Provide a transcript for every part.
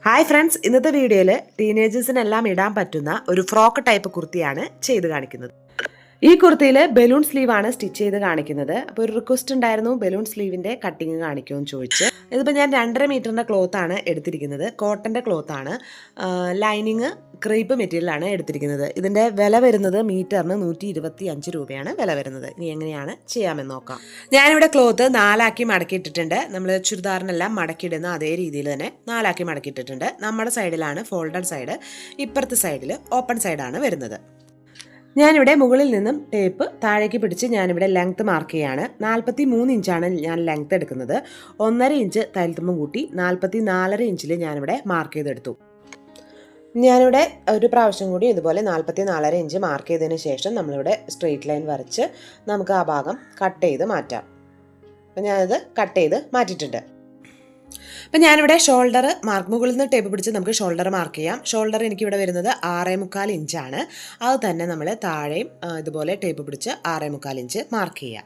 Hi friends, ഇന്നത്തെ വീഡിയോയിൽ ടീനേജേഴ്സിനെല്ലാം ഇടാൻ പറ്റുന്ന ഒരു ഫ്രോക്ക് ടൈപ്പ് കുർത്തിയാണ് ചെയ്ത് കാണിക്കുന്നത്. ഈ കുർത്തിയിൽ ബലൂൺ സ്ലീവാണ് സ്റ്റിച്ച് ചെയ്ത് കാണിക്കുന്നത്. അപ്പോൾ ഒരു റിക്വസ്റ്റ് ഉണ്ടായിരുന്നു, ബലൂൺ സ്ലീവിൻ്റെ കട്ടിങ് കാണിക്കുമെന്ന് ചോദിച്ച്. ഇതിപ്പോൾ ഞാൻ 2.5 മീറ്ററിൻ്റെ ക്ലോത്താണ് എടുത്തിരിക്കുന്നത്. കോട്ടൻ്റെ ക്ലോത്താണ്. ലൈനിങ് ക്രേപ്പ് മെറ്റീരിയലാണ് എടുത്തിരിക്കുന്നത്. ഇതിൻ്റെ വില വരുന്നത് മീറ്ററിന് 125 രൂപയാണ് വില വരുന്നത്. ഇനി എങ്ങനെയാണ് ചെയ്യാമെന്ന് നോക്കാം. ഞാനിവിടെ ക്ലോത്ത് 4 മടക്കിയിട്ടിട്ടുണ്ട്. നമ്മൾ ചുരിദാറിനെല്ലാം മടക്കിയിടുന്ന അതേ രീതിയിൽ തന്നെ 4 മടക്കിയിട്ടിട്ടുണ്ട്. നമ്മുടെ സൈഡിലാണ് ഫോൾഡഡ് സൈഡ്, ഇപ്പുറത്തെ സൈഡിൽ ഓപ്പൺ സൈഡാണ് വരുന്നത്. ഞാനിവിടെ മുകളിൽ നിന്നും ടേപ്പ് താഴേക്ക് പിടിച്ച് ഞാനിവിടെ ലെങ്ത്ത് മാർക്ക് ചെയ്യാണ്. 43 ഇഞ്ചാണ് ഞാൻ ലെങ്ത്ത് എടുക്കുന്നത്. 1.5 ഇഞ്ച് തയ്യൽത്തുമ്പും കൂട്ടി 44.5 ഇഞ്ചിൽ ഞാനിവിടെ മാർക്ക് ചെയ്തെടുത്തു. ഞാനിവിടെ ഒരു പ്രാവശ്യം കൂടി ഇതുപോലെ 44.5 ഇഞ്ച് മാർക്ക് ചെയ്തതിന് ശേഷം നമ്മളിവിടെ സ്ട്രെയിറ്റ് ലൈൻ വരച്ച് നമുക്ക് ആ ഭാഗം കട്ട് ചെയ്ത് മാറ്റാം. അപ്പം ഞാനത് കട്ട് ചെയ്ത് മാറ്റിയിട്ടുണ്ട്. അപ്പം ഞാനിവിടെ ഷോൾഡർ മുകളിൽ നിന്ന് ടേപ്പ് പിടിച്ച് നമുക്ക് ഷോൾഡർ മാർക്ക് ചെയ്യാം. ഷോൾഡർ എനിക്കിവിടെ വരുന്നത് 6.25 ഇഞ്ചാണ്. അത് തന്നെ നമ്മൾ താഴെയും ഇതുപോലെ ടേപ്പ് പിടിച്ച് 6.25 ഇഞ്ച് മാർക്ക് ചെയ്യുക.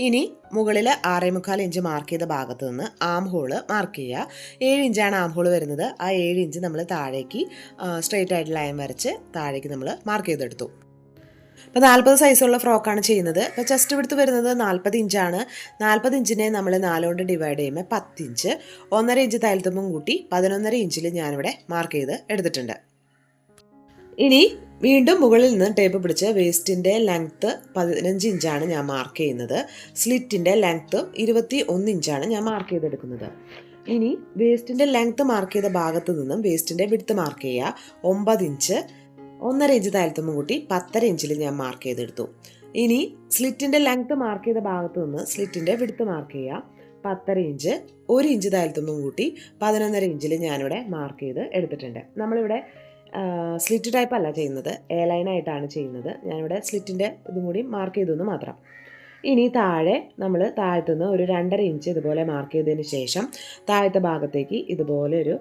ഇനി മുകളിൽ 6.25 ഇഞ്ച് മാർക്ക് ചെയ്ത ഭാഗത്ത് നിന്ന് ആം ഹോള് മാർക്ക് ചെയ്യുക. 7 ഇഞ്ചാണ് ആം ഹോള് വരുന്നത്. ആ 7 ഇഞ്ച് നമ്മൾ താഴേക്ക് സ്ട്രെയിറ്റ് ആയിട്ട് ലൈൻ വരച്ച് താഴേക്ക് നമ്മൾ മാർക്ക് ചെയ്തെടുത്തു. ഇപ്പോൾ 40 സൈസുള്ള ഫ്രോക്കാണ് ചെയ്യുന്നത്. ഇപ്പോൾ ചെസ്റ്റ് വിഡ്ത്ത് വരുന്നത് 40 ഇഞ്ചാണ്. 40 ഇഞ്ചിനെ നമ്മൾ 4 കൊണ്ട് ഡിവൈഡ് ചെയ്യുമ്പോൾ 10 ഇഞ്ച്. 1.5 ഇഞ്ച് തയ്യൽത്തുമ്പും കൂട്ടി 11.5 ഇഞ്ചിൽ ഞാനിവിടെ മാർക്ക് ചെയ്ത് എടുത്തിട്ടുണ്ട്. ഇനി വീണ്ടും മുകളിൽ നിന്ന് ടേപ്പ് പിടിച്ച് വേസ്റ്റിൻ്റെ ലെങ്ത്ത് 15 ഇഞ്ചാണ് ഞാൻ മാർക്ക് ചെയ്യുന്നത്. സ്ലിറ്റിൻ്റെ ലെങ്ത്ത് 21 ഇഞ്ചാണ് ഞാൻ മാർക്ക് ചെയ്തെടുക്കുന്നത്. ഇനി വേസ്റ്റിൻ്റെ ലെങ്ത്ത് മാർക്ക് ചെയ്ത ഭാഗത്ത് നിന്നും വേസ്റ്റിൻ്റെ വിഡ്ത്ത് മാർക്ക് ചെയ്യുക. 9 ഇഞ്ച്. 1.5 ഇഞ്ച് തയ്യൽത്തുമ്പും കൂട്ടി 10.5 ഇഞ്ചിൽ ഞാൻ മാർക്ക് ചെയ്തെടുത്തു. ഇനി സ്ലിറ്റിൻ്റെ ലെങ്ത്ത് മാർക്ക് ചെയ്ത ഭാഗത്ത് നിന്ന് സ്ലിറ്റിൻ്റെ വിഡ്ത്ത് മാർക്ക് ചെയ്യുക. 10.5 ഇഞ്ച്. 1 ഇഞ്ച് തയ്യൽത്തുമ്പും കൂട്ടി 11.5 ഇഞ്ചിൽ ഞാനിവിടെ മാർക്ക് ചെയ്ത് എടുത്തിട്ടുണ്ട്. നമ്മളിവിടെ സ്ലിറ്റ് ടൈപ്പ് അല്ല ചെയ്യുന്നത്, എ ലൈനായിട്ടാണ് ചെയ്യുന്നത്. ഞാനിവിടെ സ്ലിറ്റിൻ്റെ ഇതും കൂടി മാർക്ക് ചെയ്തെന്ന് മാത്രം. ഇനി താഴെ നമ്മൾ താഴത്തുനിന്ന് ഒരു 2.5 ഇഞ്ച് ഇതുപോലെ മാർക്ക് ചെയ്തതിന് ശേഷം താഴത്തെ ഭാഗത്തേക്ക് ഇതുപോലെ ഒരു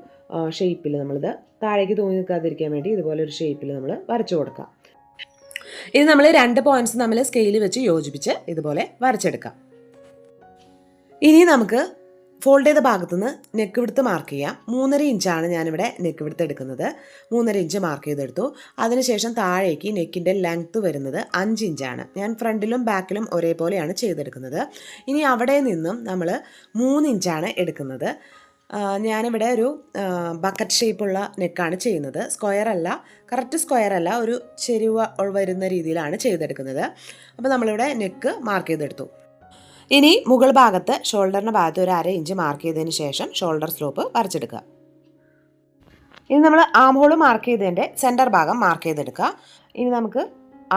ഷേപ്പിൽ നമ്മളിത് താഴേക്ക് തൂങ്ങി നിൽക്കാതിരിക്കാൻ വേണ്ടി ഇതുപോലെ ഒരു ഷേപ്പിൽ നമ്മൾ വരച്ചു കൊടുക്കാം. ഇത് നമ്മൾ 2 പോയിന്റ്സ് നമ്മൾ സ്കെയിൽ വെച്ച് യോജിപ്പിച്ച് ഇതുപോലെ വരച്ചെടുക്കാം. ഇനി നമുക്ക് ഫോൾഡ് ചെയ്ത ഭാഗത്തുനിന്ന് നെക്ക് വിഡ്ത്ത് മാർക്ക് ചെയ്യാം. 3.5 ഇഞ്ചാണ് ഞാനിവിടെ നെക്ക് വിഡ്ത്ത് എടുക്കുന്നത്. 3.5 ഇഞ്ച് മാർക്ക് ചെയ്തെടുത്തു. അതിനുശേഷം താഴേക്ക് നെക്കിൻ്റെ ലെങ്ത്ത് വരുന്നത് 5 ഇഞ്ചാണ്. ഞാൻ ഫ്രണ്ടിലും ബാക്കിലും ഒരേപോലെയാണ് ചെയ്തെടുക്കുന്നത്. ഇനി അവിടെ നിന്നും നമ്മൾ 3 ഇഞ്ചാണ് എടുക്കുന്നത്. ഞാനിവിടെ ഒരു ബക്കറ്റ് ഷേപ്പുള്ള നെക്കാണ് ചെയ്യുന്നത്. സ്ക്വയർ അല്ല, കറക്റ്റ് സ്ക്വയർ അല്ല, ഒരു ചെരിവ് വരുന്ന രീതിയിലാണ് ചെയ്തെടുക്കുന്നത്. അപ്പോൾ നമ്മളിവിടെ നെക്ക് മാർക്ക് ചെയ്തെടുത്തു. ഇനി മുകൾ ഭാഗത്ത് ഷോൾഡറിൻ്റെ ഭാഗത്ത് ഒരു 1/2 ഇഞ്ച് മാർക്ക് ചെയ്തതിന് ശേഷം ഷോൾഡർ സ്ലോപ്പ് വരച്ചെടുക്കുക. ഇനി നമ്മൾ ആം ഹോൾ മാർക്ക് ചെയ്തതിൻ്റെ സെൻറ്റർ ഭാഗം മാർക്ക് ചെയ്തെടുക്കുക. ഇനി നമുക്ക്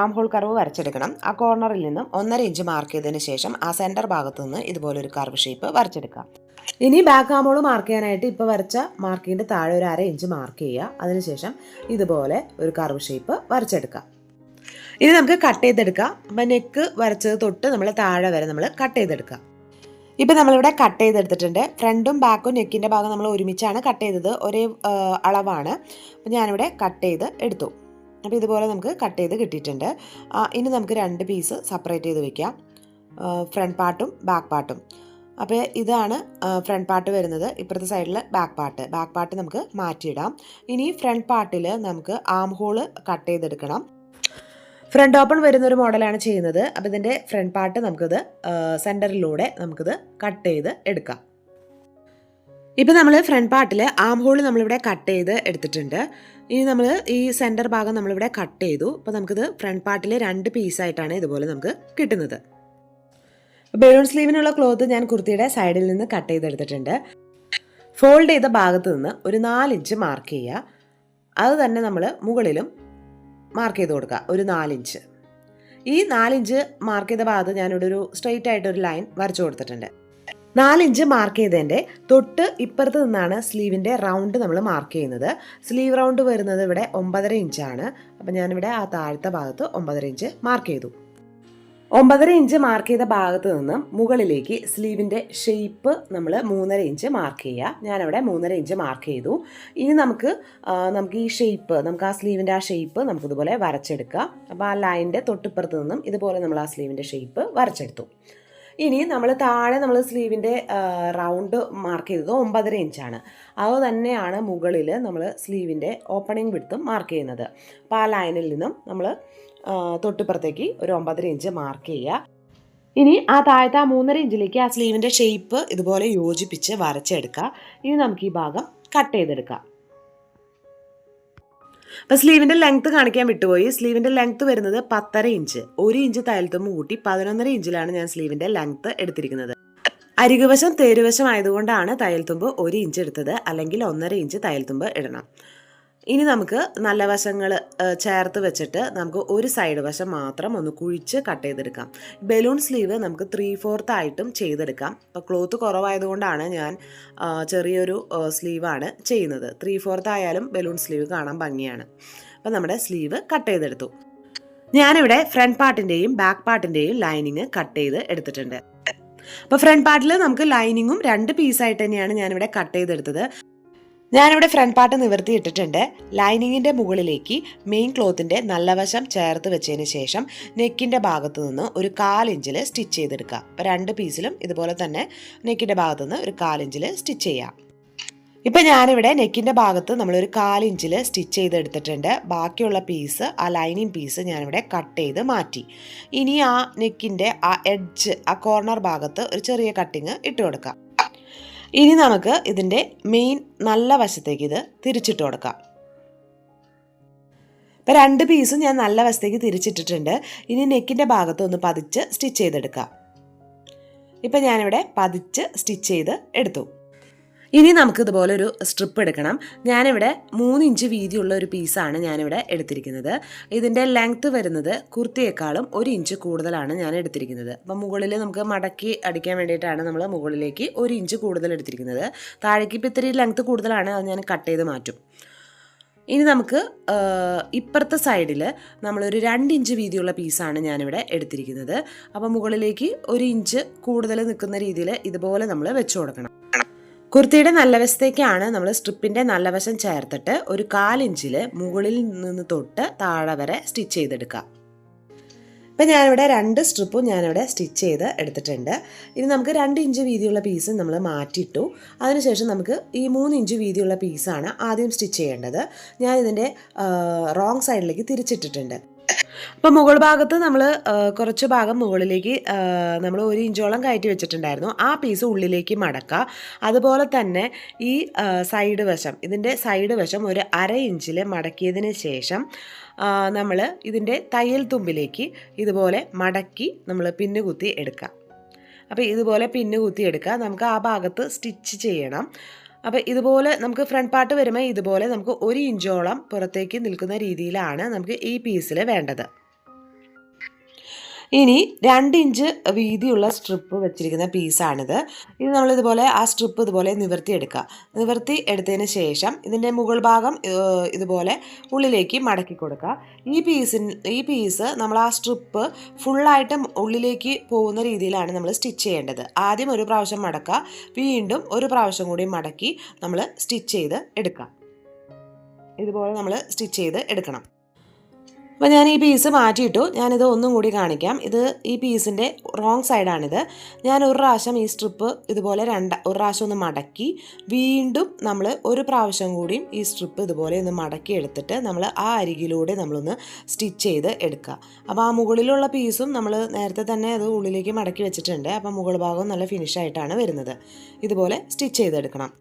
ആം ഹോൾ കർവ് വരച്ചെടുക്കണം. ആ കോർണറിൽ നിന്നും 1.5 ഇഞ്ച് മാർക്ക് ചെയ്തതിന് ശേഷം ആ സെൻറ്റർ ഭാഗത്തു നിന്ന് ഇതുപോലൊരു കർവ് ഷേപ്പ് വരച്ചെടുക്കുക. ഇനി ബാക്ക് ആം ഹോൾ മാർക്ക് ചെയ്യാനായിട്ട് ഇപ്പോൾ വരച്ച മാർക്കിൻ്റെ താഴെ ഒരു 1/2 ഇഞ്ച് മാർക്ക് ചെയ്യുക. അതിനുശേഷം ഇതുപോലെ ഒരു കർവ് ഷേപ്പ് വരച്ചെടുക്കുക. ഇനി നമുക്ക് കട്ട് ചെയ്തെടുക്കാം. അപ്പം നെക്ക് വരച്ചത് തൊട്ട് നമ്മൾ താഴെ വരെ നമ്മൾ കട്ട് ചെയ്തെടുക്കുക. ഇപ്പം നമ്മളിവിടെ കട്ട് ചെയ്തെടുത്തിട്ടുണ്ട്. ഫ്രണ്ടും ബാക്കും നെക്കിൻ്റെ ഭാഗം നമ്മൾ ഒരുമിച്ചാണ് കട്ട് ചെയ്തത്, ഒരേ അളവാണ്. അപ്പം ഞാനിവിടെ കട്ട് ചെയ്ത് എടുത്തു. അപ്പോൾ ഇതുപോലെ നമുക്ക് കട്ട് ചെയ്ത് കിട്ടിയിട്ടുണ്ട്. ഇനി നമുക്ക് 2 പീസ് സെപ്പറേറ്റ് ചെയ്ത് വയ്ക്കാം, ഫ്രണ്ട് പാർട്ടും ബാക്ക് പാർട്ടും. അപ്പോൾ ഇതാണ് ഫ്രണ്ട് പാർട്ട് വരുന്നത്. ഇപ്പുറത്തെ സൈഡിൽ ബാക്ക് പാർട്ട് നമുക്ക് മാറ്റിയിടാം. ഇനി ഫ്രണ്ട് പാർട്ടിൽ നമുക്ക് ആം ഹോള് കട്ട് ചെയ്തെടുക്കണം. ഫ്രണ്ട് ഓപ്പൺ വരുന്നൊരു മോഡലാണ് ചെയ്യുന്നത്. അപ്പോൾ ഇതിൻ്റെ ഫ്രണ്ട് പാർട്ട് നമുക്കിത് സെൻറ്ററിലൂടെ നമുക്കിത് കട്ട് ചെയ്ത് എടുക്കാം. ഇപ്പോൾ നമ്മൾ ഫ്രണ്ട് പാർട്ടിൽ ആം ഹോൾ നമ്മളിവിടെ കട്ട് ചെയ്ത് എടുത്തിട്ടുണ്ട്. ഇനി നമ്മൾ ഈ സെൻറ്റർ ഭാഗം നമ്മളിവിടെ കട്ട് ചെയ്തു. അപ്പോൾ നമുക്കിത് ഫ്രണ്ട് പാർട്ടിൽ 2 പീസായിട്ടാണ് ഇതുപോലെ നമുക്ക് കിട്ടുന്നത്. ബലൂൺ സ്ലീവിനുള്ള ക്ലോത്ത് ഞാൻ കുർത്തിയുടെ സൈഡിൽ നിന്ന് കട്ട് ചെയ്തെടുത്തിട്ടുണ്ട്. ഫോൾഡ് ചെയ്ത ഭാഗത്ത് നിന്ന് ഒരു 4 ഇഞ്ച് മാർക്ക് ചെയ്യുക. അത് തന്നെ നമ്മൾ മുകളിലും മാർക്ക് ചെയ്ത് കൊടുക്കുക, ഒരു 4 ഇഞ്ച്. ഈ 4 ഇഞ്ച് മാർക്ക് ചെയ്ത ഭാഗത്ത് ഞാനിവിടെ ഒരു സ്ട്രെയിറ്റ് ആയിട്ടൊരു ലൈൻ വരച്ചു കൊടുത്തിട്ടുണ്ട്. 4 ഇഞ്ച് മാർക്ക് ചെയ്തതിൻ്റെ തൊട്ട് ഇപ്പുറത്ത് നിന്നാണ് സ്ലീവിൻ്റെ റൗണ്ട് നമ്മൾ മാർക്ക് ചെയ്യുന്നത്. സ്ലീവ് റൗണ്ട് വരുന്നത് ഇവിടെ 9.5 ഇഞ്ചാണ്. അപ്പം ഞാനിവിടെ ആ താഴത്തെ ഭാഗത്ത് 9.5 ഇഞ്ച് മാർക്ക് ചെയ്തു. 9.5 ഇഞ്ച് മാർക്ക് ചെയ്ത ഭാഗത്ത് നിന്നും മുകളിലേക്ക് സ്ലീവിൻ്റെ ഷേപ്പ് നമ്മൾ 3.5 ഇഞ്ച് മാർക്ക് ചെയ്യുക. ഞാനവിടെ 3.5 ഇഞ്ച് മാർക്ക് ചെയ്തു. ഇനി നമുക്ക് ഈ ഷേപ്പ്, നമുക്ക് ആ സ്ലീവിൻ്റെ ആ ഷേപ്പ് നമുക്കിതുപോലെ വരച്ചെടുക്കാം. അപ്പോൾ ആ ലൈനിൻ്റെ തൊട്ടിപ്പുറത്ത് നിന്നും ഇതുപോലെ നമ്മൾ ആ സ്ലീവിൻ്റെ ഷേപ്പ് വരച്ചെടുത്തു. ഇനി നമ്മൾ താഴെ നമ്മൾ സ്ലീവിൻ്റെ റൗണ്ട് മാർക്ക് ചെയ്തത് 9.5 ഇഞ്ചാണ്. അത് തന്നെയാണ് മുകളിൽ നമ്മൾ സ്ലീവിൻ്റെ ഓപ്പണിംഗ് വിഡ്ത്തും മാർക്ക് ചെയ്യുന്നത്. അപ്പോൾ ആ ലൈനിൽ നിന്നും നമ്മൾ തൊട്ടിപ്പുറത്തേക്ക് ഒരു 9.5 ഇഞ്ച് മാർക്ക് ചെയ്യുക. ഇനി ആ താഴത്തെ 3.5 ഇഞ്ചിലേക്ക് ആ സ്ലീവിൻ്റെ ഷേപ്പ് ഇതുപോലെ യോജിപ്പിച്ച് വരച്ചെടുക്കുക. ഇനി നമുക്ക് ഈ ഭാഗം കട്ട് ചെയ്തെടുക്കാം. അപ്പോൾ സ്ലീവിൻ്റെ ലെങ്ത്ത് കാണിക്കാൻ വിട്ടുപോയി. സ്ലീവിൻ്റെ ലെങ്ത്ത് വരുന്നത് 10.5 ഇഞ്ച്. 1 ഇഞ്ച് തയ്യൽത്തുമ്പ് കൂട്ടി 11.5 ഇഞ്ചിലാണ് ഞാൻ സ്ലീവിൻ്റെ ലെങ്ത്ത് എടുത്തിരിക്കുന്നത്. അരികുവശം തേരുവശം ആയതുകൊണ്ടാണ് തയ്യൽത്തുമ്പ് 1 ഇഞ്ച് എടുത്തത്, അല്ലെങ്കിൽ 1.5 ഇഞ്ച് തയ്യൽത്തുമ്പ് ഇടണം. ഇനി നമുക്ക് നല്ല വശങ്ങൾ ചേർത്ത് വെച്ചിട്ട് നമുക്ക് ഒരു സൈഡ് വശം മാത്രം ഒന്ന് കുഴിച്ച് കട്ട് ചെയ്തെടുക്കാം. ബലൂൺ സ്ലീവ് നമുക്ക് 3/4 ആയിട്ടും ചെയ്തെടുക്കാം. അപ്പോൾ ക്ലോത്ത് കുറവായതുകൊണ്ടാണ് ഞാൻ ചെറിയൊരു സ്ലീവാണ് ചെയ്യുന്നത്. 3/4 ആയാലും ബലൂൺ സ്ലീവ് കാണാൻ ഭംഗിയാണ്. അപ്പോൾ നമ്മുടെ സ്ലീവ് കട്ട് ചെയ്തെടുത്തു. ഞാനിവിടെ ഫ്രണ്ട് പാർട്ടിൻ്റെയും ബാക്ക് പാർട്ടിൻ്റെയും ലൈനിങ് കട്ട് ചെയ്ത് എടുത്തിട്ടുണ്ട്. അപ്പോൾ ഫ്രണ്ട് പാർട്ടിൽ നമുക്ക് ലൈനിങ്ങും 2 പീസായിട്ട് തന്നെയാണ് ഞാനിവിടെ കട്ട് ചെയ്തെടുത്തത്. ഞാനിവിടെ ഫ്രണ്ട് പാർട്ട് നിവർത്തി ഇട്ടിട്ടുണ്ട്. ലൈനിങ്ങിൻ്റെ മുകളിലേക്ക് മെയിൻ ക്ലോത്തിൻ്റെ നല്ല വശം ചേർത്ത് വെച്ചതിന് ശേഷം നെക്കിൻ്റെ ഭാഗത്തു നിന്ന് ഒരു 1/4 ഇഞ്ചിൽ സ്റ്റിച്ച് ചെയ്തെടുക്കുക. അപ്പോൾ 2 പീസിലും ഇതുപോലെ തന്നെ നെക്കിൻ്റെ ഭാഗത്തു നിന്ന് ഒരു 1/4 ഇഞ്ചിൽ സ്റ്റിച്ച് ചെയ്യാം. ഇപ്പം ഞാനിവിടെ നെക്കിൻ്റെ ഭാഗത്ത് നമ്മളൊരു 1/4 ഇഞ്ചിൽ സ്റ്റിച്ച് ചെയ്തെടുത്തിട്ടുണ്ട്. ബാക്കിയുള്ള പീസ്, ആ ലൈനിങ് പീസ് ഞാനിവിടെ കട്ട് ചെയ്ത് മാറ്റി. ഇനി ആ നെക്കിൻ്റെ ആ എഡ്ജ്, ആ കോർണർ ഭാഗത്ത് ഒരു ചെറിയ കട്ടിങ് ഇട്ട് കൊടുക്കാം. ഇനി നമുക്ക് ഇതിൻ്റെ മെയിൻ നല്ല വശത്തേക്ക് ഇത് തിരിച്ചിട്ട് കൊടുക്കാം. ഇപ്പം 2 പീസും ഞാൻ നല്ല വശത്തേക്ക് തിരിച്ചിട്ടിട്ടുണ്ട്. ഇനി നെക്കിൻ്റെ ഭാഗത്ത് ഒന്ന് പതിച്ച് സ്റ്റിച്ച് ചെയ്തെടുക്കാം. ഇപ്പം ഞാനിവിടെ പതിച്ച് സ്റ്റിച്ച് ചെയ്ത് എടുത്തു. ഇനി നമുക്ക് ഇതുപോലെ ഒരു സ്ട്രിപ്പ് എടുക്കണം. ഞാനിവിടെ 3 ഇഞ്ച് വീതിയുള്ള ഒരു പീസാണ് ഞാനിവിടെ എടുത്തിരിക്കുന്നത്. ഇതിൻ്റെ ലെങ്ത്ത് വരുന്നത് കുർത്തിയേക്കാളും 1 ഇഞ്ച് കൂടുതലാണ് ഞാൻ എടുത്തിരിക്കുന്നത്. അപ്പം മുകളിൽ നമുക്ക് മടക്കി അടിക്കാൻ വേണ്ടിയിട്ടാണ് നമ്മൾ മുകളിലേക്ക് 1 ഇഞ്ച് കൂടുതൽ എടുത്തിരിക്കുന്നത്. താഴേക്ക് ഇപ്പോൾ ഇത്തിരി ലെങ്ത്ത് കൂടുതലാണ്, അത് ഞാൻ കട്ട് ചെയ്ത് മാറ്റും. ഇനി നമുക്ക് ഇപ്പുറത്തെ സൈഡിൽ നമ്മളൊരു 2 ഇഞ്ച് വീതിയുള്ള പീസാണ് ഞാനിവിടെ എടുത്തിരിക്കുന്നത്. അപ്പോൾ മുകളിലേക്ക് 1 ഇഞ്ച് കൂടുതൽ നിൽക്കുന്ന രീതിയിൽ ഇതുപോലെ നമ്മൾ വെച്ച് കൊടുക്കണം. കുർത്തിയുടെ നല്ല വശത്തേക്കാണ് നമ്മൾ സ്ട്രിപ്പിൻ്റെ നല്ല വശം ചേർത്തിട്ട് ഒരു 1/4 ഇഞ്ചിൽ മുകളിൽ നിന്ന് തൊട്ട് താഴെ വരെ സ്റ്റിച്ച് ചെയ്തെടുക്കാം. ഇപ്പം ഞാനിവിടെ 2 സ്ട്രിപ്പും ഞാനിവിടെ സ്റ്റിച്ച് ചെയ്ത് എടുത്തിട്ടുണ്ട്. ഇനി നമുക്ക് 2 ഇഞ്ച് വീതിയുള്ള പീസ് നമ്മൾ മാറ്റിയിട്ടു. അതിനുശേഷം നമുക്ക് ഈ 3 ഇഞ്ച് വീതിയുള്ള പീസാണ് ആദ്യം സ്റ്റിച്ച് ചെയ്യേണ്ടത്. ഞാനിതിൻ്റെ റോങ് സൈഡിലേക്ക് തിരിച്ചിട്ടിട്ടുണ്ട്. അപ്പോൾ മുകൾ ഭാഗത്ത് നമ്മൾ കുറച്ച് ഭാഗം മുകളിലേക്ക് നമ്മൾ 1 ഇഞ്ചോളം കയറ്റി വെച്ചിട്ടുണ്ടായിരുന്നു. ആ പീസ് ഉള്ളിലേക്ക് മടക്കുക. അതുപോലെ തന്നെ ഈ സൈഡ് വശം, ഇതിൻ്റെ സൈഡ് വശം ഒരു 1/2 ഇഞ്ചിൽ മടക്കിയതിന് ശേഷം നമ്മൾ ഇതിൻ്റെ തയ്യൽ തുമ്പിലേക്ക് ഇതുപോലെ മടക്കി നമ്മൾ പിന്ന് കുത്തി എടുക്കുക. അപ്പോൾ ഇതുപോലെ പിന്ന് കുത്തി എടുക്കുക. നമുക്ക് ആ ഭാഗത്ത് സ്റ്റിച്ച് ചെയ്യണം. അപ്പോൾ ഇതുപോലെ നമുക്ക് ഫ്രണ്ട് പാർട്ട് വരുമ്പോൾ ഇതുപോലെ നമുക്ക് 1 ഇഞ്ചോളം പുറത്തേക്ക് നിൽക്കുന്ന രീതിയിലാണ് നമുക്ക് ഈ പീസിൽ വേണ്ടത്. ഇനി 2 ഇഞ്ച് വീതിയുള്ള സ്ട്രിപ്പ് വെച്ചിരിക്കുന്ന പീസാണിത്. ഇത് നമ്മളിതുപോലെ ആ സ്ട്രിപ്പ് ഇതുപോലെ നിവർത്തി എടുക്കുക. നിവർത്തി എടുത്തതിന് ശേഷം ഇതിൻ്റെ മുകൾ ഭാഗം ഇതുപോലെ ഉള്ളിലേക്ക് മടക്കി കൊടുക്കുക. ഈ പീസ് നമ്മൾ ആ സ്ട്രിപ്പ് ഫുള്ളായിട്ട് ഉള്ളിലേക്ക് പോകുന്ന രീതിയിലാണ് നമ്മൾ സ്റ്റിച്ച് ചെയ്യേണ്ടത്. ആദ്യം ഒരു പ്രാവശ്യം മടക്കുക, വീണ്ടും ഒരു പ്രാവശ്യം കൂടി മടക്കി നമ്മൾ സ്റ്റിച്ച് ചെയ്ത് എടുക്കുക. ഇതുപോലെ നമ്മൾ സ്റ്റിച്ച് ചെയ്ത് എടുക്കണം. അപ്പോൾ ഞാൻ ഈ പീസ് മാറ്റിയിട്ടു. ഞാനിത് ഒന്നും കൂടി കാണിക്കാം. ഈ പീസിൻ്റെ റോങ് സൈഡാണിത്. ഞാൻ ഒരു പ്രാവശ്യം ഈ സ്ട്രിപ്പ് ഇതുപോലെ ഒരു പ്രാവശ്യം ഒന്ന് മടക്കി വീണ്ടും നമ്മൾ ഒരു പ്രാവശ്യം കൂടിയും ഈ സ്ട്രിപ്പ് ഇതുപോലെ ഒന്ന് മടക്കി എടുത്തിട്ട് നമ്മൾ ആ അരികിലൂടെ നമ്മളൊന്ന് സ്റ്റിച്ച് ചെയ്ത് എടുക്കുക. അപ്പോൾ ആ മുകളിലുള്ള പീസും നമ്മൾ നേരത്തെ തന്നെ അത് ഉള്ളിലേക്ക് മടക്കി വെച്ചിട്ടുണ്ട്. അപ്പോൾ മുകൾ ഭാഗം നല്ല ഫിനിഷായിട്ടാണ് വരുന്നത്. ഇതുപോലെ സ്റ്റിച്ച് ചെയ്തെടുക്കണം.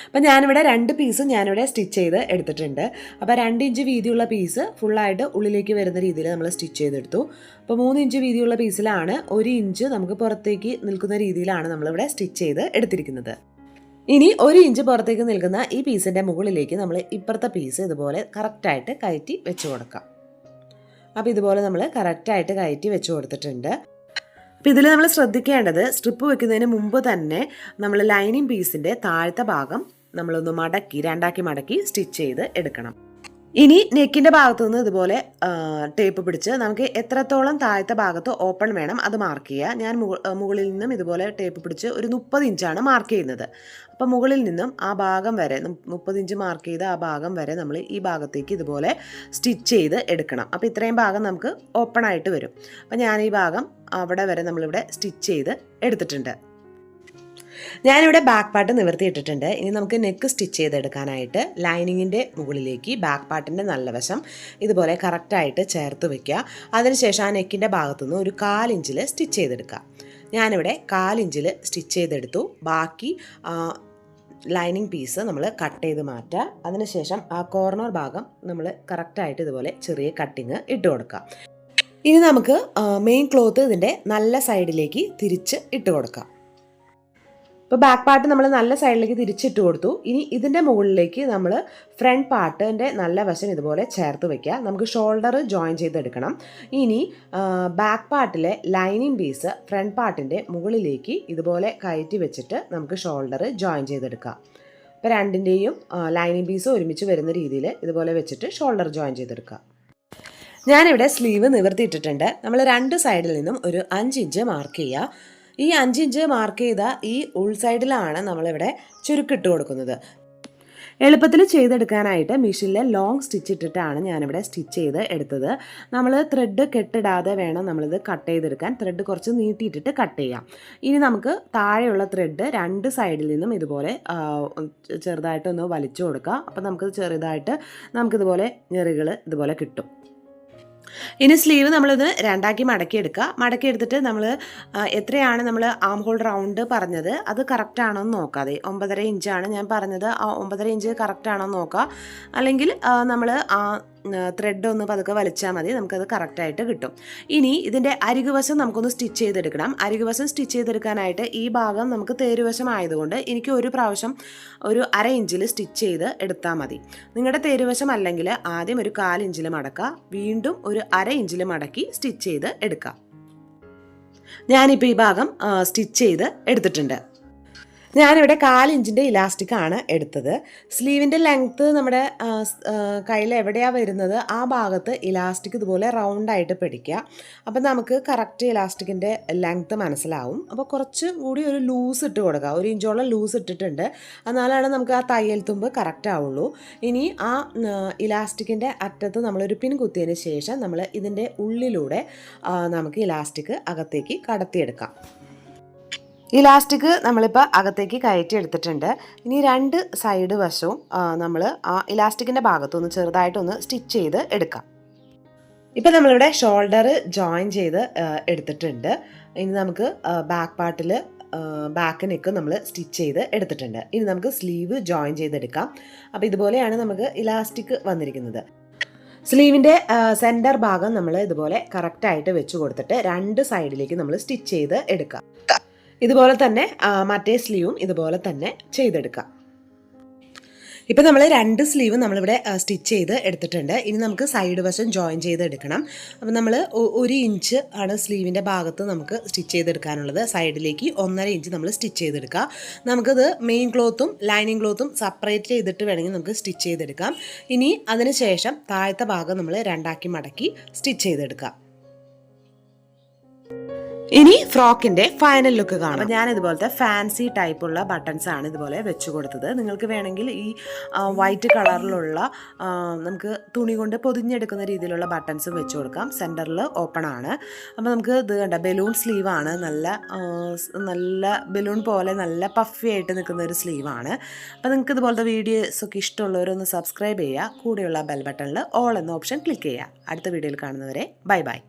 അപ്പം ഞാനിവിടെ 2 പീസും ഞാനിവിടെ സ്റ്റിച്ച് ചെയ്ത് എടുത്തിട്ടുണ്ട്. അപ്പോൾ 2 ഇഞ്ച് വീതിയുള്ള പീസ് ഫുള്ളായിട്ട് ഉള്ളിലേക്ക് വരുന്ന രീതിയിൽ നമ്മൾ സ്റ്റിച്ച് ചെയ്തെടുത്തു. അപ്പോൾ 3 ഇഞ്ച് വീതിയുള്ള പീസിലാണ് 1 ഇഞ്ച് നമുക്ക് പുറത്തേക്ക് നിൽക്കുന്ന രീതിയിലാണ് നമ്മളിവിടെ സ്റ്റിച്ച് ചെയ്ത് എടുത്തിരിക്കുന്നത്. ഇനി 1 ഇഞ്ച് പുറത്തേക്ക് നിൽക്കുന്ന ഈ പീസിൻ്റെ മുകളിലേക്ക് നമ്മൾ ഇപ്പുറത്തെ പീസ് ഇതുപോലെ കറക്റ്റായിട്ട് കയറ്റി വെച്ച് കൊടുക്കാം. അപ്പോൾ ഇതുപോലെ നമ്മൾ കറക്റ്റായിട്ട് കയറ്റി വെച്ച് കൊടുത്തിട്ടുണ്ട്. അപ്പോൾ ഇതിൽ നമ്മൾ ശ്രദ്ധിക്കേണ്ടത്, സ്ട്രിപ്പ് വെക്കുന്നതിന് മുമ്പ് തന്നെ നമ്മൾ ലൈനിങ് പീസിൻ്റെ താഴത്തെ ഭാഗം നമ്മളൊന്ന് മടക്കി 2ആക്കി മടക്കി സ്റ്റിച്ച് ചെയ്ത് എടുക്കണം. ഇനി നെക്കിൻ്റെ ഭാഗത്തു നിന്ന് ഇതുപോലെ ടേപ്പ് പിടിച്ച് നമുക്ക് എത്രത്തോളം താഴത്തെ ഭാഗത്ത് ഓപ്പൺ വേണം അത് മാർക്ക് ചെയ്യുക. ഞാൻ മുകളിൽ നിന്നും ഇതുപോലെ ടേപ്പ് പിടിച്ച് ഒരു 30 ഇഞ്ചാണ് മാർക്ക് ചെയ്യുന്നത്. അപ്പോൾ മുകളിൽ നിന്നും ആ ഭാഗം വരെ 30 ഇഞ്ച് മാർക്ക് ചെയ്ത് ആ ഭാഗം വരെ നമ്മൾ ഈ ഭാഗത്തേക്ക് ഇതുപോലെ സ്റ്റിച്ച് ചെയ്ത് എടുക്കണം. അപ്പോൾ ഇത്രയും ഭാഗം നമുക്ക് ഓപ്പൺ ആയിട്ട് വരും. അപ്പോൾ ഞാൻ ഈ ഭാഗം അവിടെ വരെ നമ്മളിവിടെ സ്റ്റിച്ച് ചെയ്ത് എടുത്തിട്ടുണ്ട്. ഞാനിവിടെ ബാക്ക് പാർട്ട് നിവർത്തിയിട്ടിട്ടുണ്ട്. ഇനി നമുക്ക് നെക്ക് സ്റ്റിച്ച് ചെയ്തെടുക്കാനായിട്ട് ലൈനിങ്ങിൻ്റെ മുകളിലേക്ക് ബാക്ക് പാർട്ടിൻ്റെ നല്ല വശം ഇതുപോലെ കറക്റ്റായിട്ട് ചേർത്ത് വയ്ക്കുക. അതിനുശേഷം ആ നെക്കിൻ്റെ ഭാഗത്തുനിന്ന് ഒരു 1/4 ഇഞ്ചിൽ സ്റ്റിച്ച് ചെയ്തെടുക്കുക. ഞാനിവിടെ 1/4 ഇഞ്ചിൽ സ്റ്റിച്ച് ചെയ്തെടുത്തു. ബാക്കി ലൈനിങ് പീസ് നമ്മൾ കട്ട് ചെയ്ത് മാറ്റുക. അതിനുശേഷം ആ കോർണർ ഭാഗം നമ്മൾ കറക്റ്റായിട്ട് ഇതുപോലെ ചെറിയ കട്ടിങ് ഇട്ട് കൊടുക്കുക. ഇനി നമുക്ക് മെയിൻ ക്ലോത്ത് ഇതിൻ്റെ നല്ല സൈഡിലേക്ക് തിരിച്ച് ഇട്ട് കൊടുക്കാം. ഇപ്പോൾ ബാക്ക് പാർട്ട് നമ്മൾ നല്ല സൈഡിലേക്ക് തിരിച്ചിട്ട് കൊടുത്തു. ഇനി ഇതിൻ്റെ മുകളിലേക്ക് നമ്മൾ ഫ്രണ്ട് പാർട്ടിൻ്റെ നല്ല വശം ഇതുപോലെ ചേർത്ത് വയ്ക്കുക. നമുക്ക് ഷോൾഡർ ജോയിൻ ചെയ്തെടുക്കണം. ഇനി ബാക്ക് പാർട്ടിലെ ലൈനിങ് പീസ് ഫ്രണ്ട് പാർട്ടിൻ്റെ മുകളിലേക്ക് ഇതുപോലെ കയറ്റി വെച്ചിട്ട് നമുക്ക് ഷോൾഡർ ജോയിൻ ചെയ്തെടുക്കാം. ഇപ്പോൾ രണ്ടിൻ്റെയും ലൈനിങ് പീസ് ഒരുമിച്ച് വരുന്ന രീതിയിൽ ഇതുപോലെ വെച്ചിട്ട് ഷോൾഡർ ജോയിൻ ചെയ്തെടുക്കുക. ഞാനിവിടെ സ്ലീവ് നിവർത്തിയിട്ടിട്ടുണ്ട്. നമ്മൾ 2 സൈഡിൽ നിന്നും ഒരു 5 ഇഞ്ച് മാർക്ക് ചെയ്യുക. ഈ 5 ഇഞ്ച് മാർക്ക് ചെയ്ത ഈ ഉൾസൈഡിലാണ് നമ്മളിവിടെ ചുരുക്കിട്ട് കൊടുക്കുന്നത്. എളുപ്പത്തിൽ ചെയ്തെടുക്കാനായിട്ട് മെഷീനിൽ ലോങ് സ്റ്റിച്ച് ഇട്ടിട്ടാണ് ഞാനിവിടെ സ്റ്റിച്ച് ചെയ്ത് എടുത്തത്. നമ്മൾ ത്രെഡ് കെട്ടിടാതെ വേണം നമ്മളിത് കട്ട് ചെയ്തെടുക്കാൻ. ത്രെഡ് കുറച്ച് നീട്ടിയിട്ടിട്ട് കട്ട് ചെയ്യാം. ഇനി നമുക്ക് താഴെയുള്ള ത്രെഡ് 2 സൈഡിൽ നിന്നും ഇതുപോലെ ചെറുതായിട്ടൊന്ന് വലിച്ചു കൊടുക്കാം. അപ്പോൾ നമുക്ക് ചെറുതായിട്ട് നമുക്കിതുപോലെ ഞെറികൾ ഇതുപോലെ കിട്ടും. ഇനി സ്ലീവ് നമ്മളിത് 2ആക്കി മടക്കിയെടുക്കുക. മടക്കിയെടുത്തിട്ട് നമ്മൾ എത്രയാണ് നമ്മൾ ആം ഹോൾ റൗണ്ട് പറഞ്ഞത് അത് കറക്റ്റ് ആണോ എന്ന് നോക്കാതെ 9.5 ഇഞ്ചാണ് ഞാൻ പറഞ്ഞത്. ആ 9.5 ഇഞ്ച് കറക്റ്റ് ആണോ എന്ന് നോക്കുക. അല്ലെങ്കിൽ നമ്മൾ ആ ത്രെഡ് ഒന്ന് പതുക്കെ വലിച്ചാൽ മതി, നമുക്കത് കറക്റ്റായിട്ട് കിട്ടും. ഇനി ഇതിൻ്റെ അരികുവശം നമുക്കൊന്ന് സ്റ്റിച്ച് ചെയ്തെടുക്കണം. അരികുവശം സ്റ്റിച്ച് ചെയ്തെടുക്കാനായിട്ട് ഈ ഭാഗം നമുക്ക് തേരുവശം ആയതുകൊണ്ട് എനിക്ക് ഒരു പ്രാവശ്യം ഒരു 1/2 ഇഞ്ചിൽ സ്റ്റിച്ച് ചെയ്ത് എടുത്താൽ മതി. നിങ്ങളുടെ തേരുവശം അല്ലെങ്കിൽ ആദ്യം ഒരു 1/4 ഇഞ്ചിൽ മടക്കുക, വീണ്ടും ഒരു 1/2 ഇഞ്ചിൽ മടക്കി സ്റ്റിച്ച് ചെയ്ത് എടുക്കാം. ഞാനിപ്പോൾ ഈ ഭാഗം സ്റ്റിച്ച് ചെയ്ത് എടുത്തിട്ടുണ്ട്. ഞാനിവിടെ 1/4 ഇഞ്ചിൻ്റെ ഇലാസ്റ്റിക്കാണ് എടുത്തത്. സ്ലീവിൻ്റെ ലെങ്ത്ത് നമ്മുടെ കയ്യിൽ എവിടെയാണ് വരുന്നത് ആ ഭാഗത്ത് ഇലാസ്റ്റിക് ഇതുപോലെ റൗണ്ടായിട്ട് പിടിക്കുക. അപ്പം നമുക്ക് കറക്റ്റ് ഇലാസ്റ്റിക്കിൻ്റെ ലെങ്ത്ത് മനസ്സിലാവും. അപ്പോൾ കുറച്ച് കൂടി ഒരു ലൂസ് ഇട്ട് കൊടുക്കുക. 1 ഇഞ്ചോളം ലൂസ് ഇട്ടിട്ടുണ്ട്. എന്നാലാണ് നമുക്ക് ആ തയ്യൽ തുമ്പ് കറക്റ്റ് ആവുള്ളൂ. ഇനി ആ ഇലാസ്റ്റിക്കിൻ്റെ അറ്റത്ത് നമ്മളൊരു പിൻ കുത്തിയതിന് ശേഷം നമ്മൾ ഇതിൻ്റെ ഉള്ളിലൂടെ നമുക്ക് ഇലാസ്റ്റിക് അകത്തേക്ക് കടത്തിയെടുക്കാം. ഇലാസ്റ്റിക് നമ്മളിപ്പോൾ അകത്തേക്ക് കയറ്റി എടുത്തിട്ടുണ്ട്. ഇനി 2 സൈഡ് വശവും നമ്മൾ ആ ഇലാസ്റ്റിക്കിൻ്റെ ഭാഗത്തൊന്ന് ചെറുതായിട്ടൊന്ന് സ്റ്റിച്ച് ചെയ്ത് എടുക്കാം. ഇപ്പം നമ്മളിവിടെ ഷോൾഡർ ജോയിൻ ചെയ്ത് എടുത്തിട്ടുണ്ട്. ഇനി നമുക്ക് ബാക്ക് പാർട്ടിൽ ബാക്ക് നെക്ക് നമ്മൾ സ്റ്റിച്ച് ചെയ്ത് എടുത്തിട്ടുണ്ട്. ഇനി നമുക്ക് സ്ലീവ് ജോയിൻ ചെയ്തെടുക്കാം. അപ്പോൾ ഇതുപോലെയാണ് നമുക്ക് ഇലാസ്റ്റിക് വന്നിരിക്കുന്നത്. സ്ലീവിൻ്റെ സെൻറ്റർ ഭാഗം നമ്മൾ ഇതുപോലെ കറക്റ്റായിട്ട് വെച്ച് കൊടുത്തിട്ട് 2 സൈഡിലേക്ക് നമ്മൾ സ്റ്റിച്ച് ചെയ്ത് എടുക്കാം. ഇതുപോലെ തന്നെ മറ്റേ സ്ലീവും ഇതുപോലെ തന്നെ ചെയ്തെടുക്കാം. ഇപ്പോൾ നമ്മൾ 2 സ്ലീവ് നമ്മളിവിടെ സ്റ്റിച്ച് ചെയ്ത് എടുത്തിട്ടുണ്ട്. ഇനി നമുക്ക് സൈഡ് വശം ജോയിൻ ചെയ്തെടുക്കണം. അപ്പോൾ നമ്മൾ 1 ഇഞ്ച് ആണ് സ്ലീവിൻ്റെ ഭാഗത്ത് നമുക്ക് സ്റ്റിച്ച് ചെയ്തെടുക്കാനുള്ളത്. സൈഡിലേക്ക് 1.5 ഇഞ്ച് നമ്മൾ സ്റ്റിച്ച് ചെയ്തെടുക്കുക. നമുക്കത് മെയിൻ ക്ലോത്തും ലൈനിങ് ക്ലോത്തും സെപ്പറേറ്റ് ചെയ്തിട്ട് വേണമെങ്കിൽ നമുക്ക് സ്റ്റിച്ച് ചെയ്തെടുക്കാം. ഇനി അതിന് ശേഷം താഴത്തെ ഭാഗം നമ്മൾ 2ആക്കി മടക്കി സ്റ്റിച്ച് ചെയ്തെടുക്കാം. ഇനി ഫ്രോക്കിൻ്റെ ഫൈനൽ ലുക്ക് കാണാം. ഞാൻ ഇതുപോലത്തെ ഫാൻസി ടൈപ്പുള്ള ബട്ടൺസ് ആണ് ഇതുപോലെ വെച്ച് കൊടുത്തത്. നിങ്ങൾക്ക് വേണമെങ്കിൽ ഈ വൈറ്റ് കളറിലുള്ള നമുക്ക് തുണി കൊണ്ട് പൊതിഞ്ഞെടുക്കുന്ന രീതിയിലുള്ള ബട്ടൺസും വെച്ച് കൊടുക്കാം. സെൻറ്ററിൽ ഓപ്പൺ ആണ്. അപ്പോൾ നമുക്ക് ഇത് കണ്ട ബലൂൺ സ്ലീവാണ്. നല്ല ബലൂൺ പോലെ നല്ല പഫി ആയിട്ട് നിൽക്കുന്ന ഒരു സ്ലീവാണ്. അപ്പോൾ നിങ്ങൾക്ക് ഇതുപോലത്തെ വീഡിയോസൊക്കെ ഇഷ്ടമുള്ളവരൊന്ന് സബ്സ്ക്രൈബ് ചെയ്യുക. കൂടെയുള്ള ബെൽ ബട്ടണിൽ ഓൾ എന്ന ഓപ്ഷൻ ക്ലിക്ക് ചെയ്യുക. അടുത്ത വീഡിയോയിൽ കാണുന്നവരെ ബൈ ബൈ.